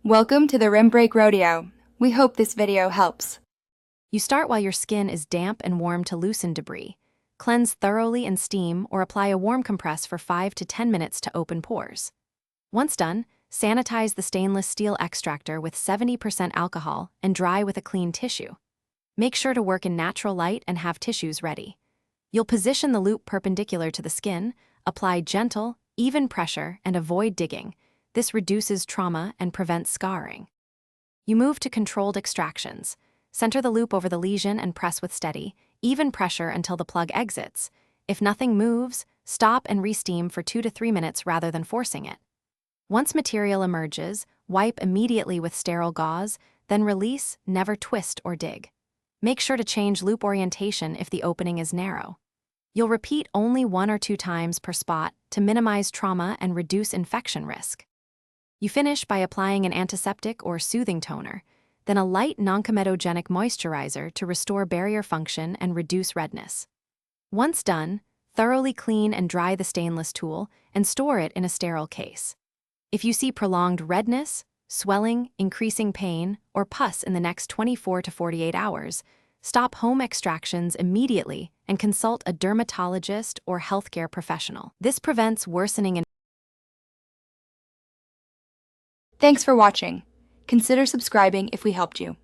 Welcome to the Rim Break Rodeo. We hope this video helps. You start while your skin is damp and warm to loosen debris. Cleanse thoroughly in steam or apply a warm compress for 5 to 10 minutes to open pores. Once done, sanitize the stainless steel extractor with 70% alcohol and dry with a clean tissue. Make sure to work in natural light and have tissues ready. You'll position the loop perpendicular to the skin, apply gentle, even pressure, and avoid digging. This reduces trauma and prevents scarring. You move to controlled extractions. Center the loop over the lesion and press with steady, even pressure until the plug exits. If nothing moves, stop and re-steam for 2 to 3 minutes rather than forcing it. Once material emerges, wipe immediately with sterile gauze, then release, never twist or dig. Make sure to change loop orientation if the opening is narrow. You'll repeat only 1 or 2 times per spot to minimize trauma and reduce infection risk. You finish by applying an antiseptic or soothing toner, then a light non-comedogenic moisturizer to restore barrier function and reduce redness. Once done, thoroughly clean and dry the stainless tool and store it in a sterile case. If you see prolonged redness, swelling, increasing pain, or pus in the next 24 to 48 hours, stop home extractions immediately and consult a dermatologist or healthcare professional. This prevents worsening. Thanks for watching. Consider subscribing if we helped you.